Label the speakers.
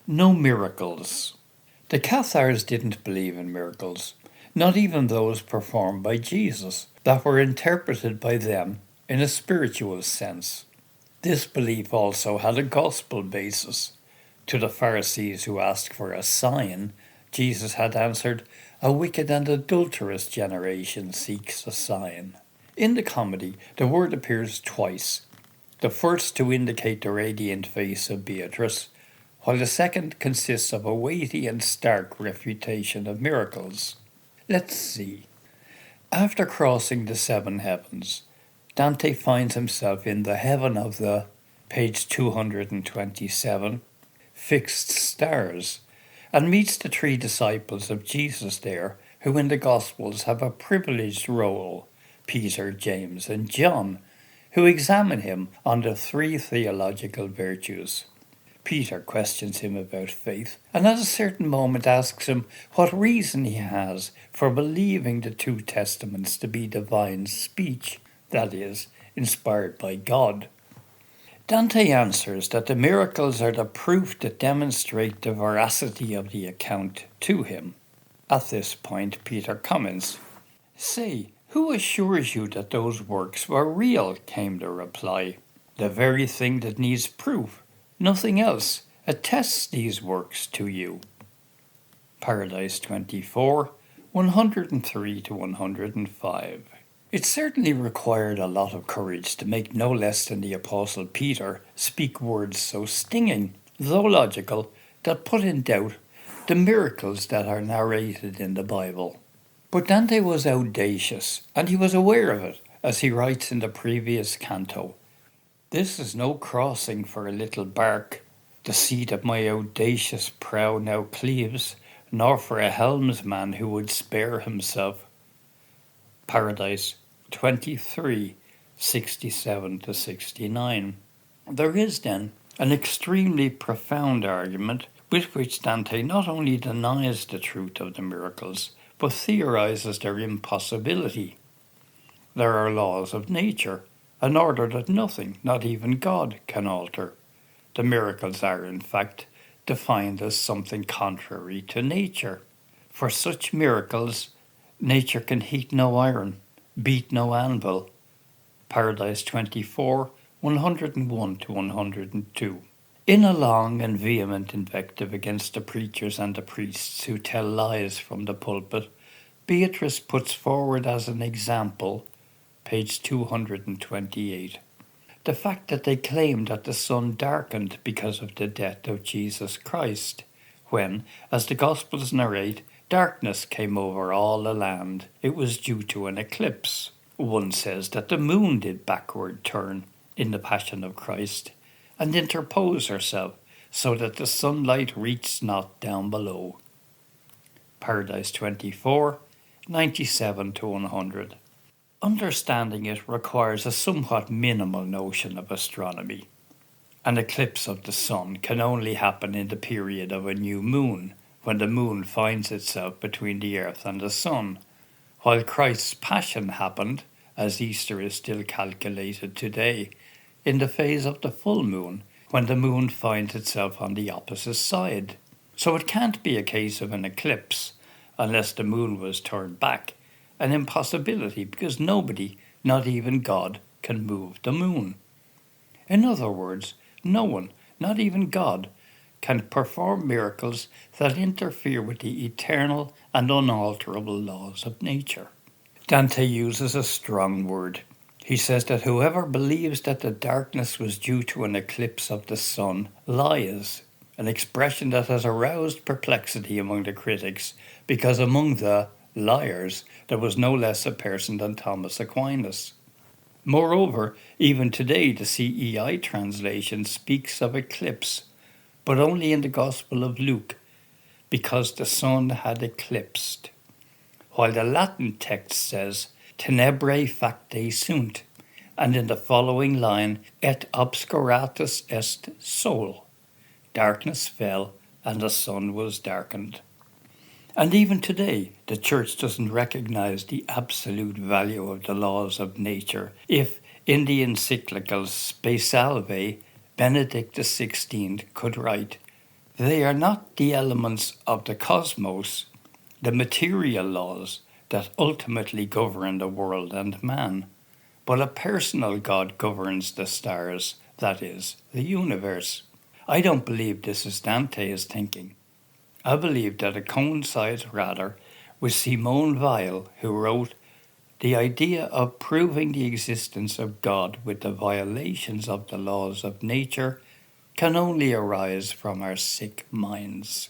Speaker 1: No miracles. The Cathars didn't believe in miracles, not even those performed by Jesus, that were interpreted by them in a spiritual sense. This belief also had a gospel basis. To the Pharisees who asked for a sign, Jesus had answered, "A wicked and adulterous generation seeks a sign." In the comedy, the word appears twice, the first to indicate the radiant face of Beatrice, while the second consists of a weighty and stark refutation of miracles. Let's see. After crossing the seven heavens, Dante finds himself in the heaven of the, page 227, fixed stars, and meets the three disciples of Jesus there, who in the Gospels have a privileged role, Peter, James, and John, who examine him on the three theological virtues. Peter questions him about faith, and at a certain moment asks him what reason he has for believing the two testaments to be divine speech, that is, inspired by God. Dante answers that the miracles are the proof that demonstrate the veracity of the account to him. At this point, Peter comments, "Say, who assures you that those works were real?" came the reply. "The very thing that needs proof, nothing else, attests these works to you." Paradise 24, 103 to 105. It certainly required a lot of courage to make no less than the Apostle Peter speak words so stinging, though logical, that put in doubt the miracles that are narrated in the Bible. But Dante was audacious, and he was aware of it, as he writes in the previous canto. "This is no crossing for a little bark, the sea that my audacious prow now cleaves, nor for a helmsman who would spare himself." Paradise 23, 67 to 69. There is then an extremely profound argument with which Dante not only denies the truth of the miracles, but theorizes their impossibility. There are laws of nature, an order that nothing, not even God, can alter. The miracles are, in fact, defined as something contrary to nature. For such miracles, nature can heat no iron, beat no anvil. Paradise 24, 101 to 102. In a long and vehement invective against the preachers and the priests who tell lies from the pulpit, Beatrice puts forward as an example, page 228, the fact that they claim that the sun darkened because of the death of Jesus Christ, when, as the Gospels narrate, darkness came over all the land. It was due to an eclipse. One says that the moon did backward turn in the Passion of Christ, and interpose herself, so that the sunlight reached not down below. Paradise 24, 97 to 100. Understanding it requires a somewhat minimal notion of astronomy. An eclipse of the sun can only happen in the period of a new moon, when the moon finds itself between the earth and the sun, while Christ's passion happened, as Easter is still calculated today, in the phase of the full moon, when the moon finds itself on the opposite side. So it can't be a case of an eclipse, unless the moon was turned back, an impossibility because nobody, not even God, can move the moon. In other words, no one, not even God, can perform miracles that interfere with the eternal and unalterable laws of nature. Dante uses a strong word. He says that whoever believes that the darkness was due to an eclipse of the sun lies, an expression that has aroused perplexity among the critics, because among the liars there was no less a person than Thomas Aquinas. Moreover, even today the CEI translation speaks of eclipse, but only in the Gospel of Luke, because the sun had eclipsed, while the Latin text says, tenebrae facte sunt, and in the following line, et obscuratus est sol, darkness fell and the sun was darkened. And even today, the Church doesn't recognize the absolute value of the laws of nature if, in the encyclical Spe Salve, Benedict XVI could write, They are not the elements of the cosmos, the material laws that ultimately govern the world and man, but a personal God governs the stars, that is, the universe. I don't believe this is Dante's thinking. I believe that it coincides rather with Simone Weil, who wrote, "The idea of proving the existence of God with the violations of the laws of nature can only arise from our sick minds."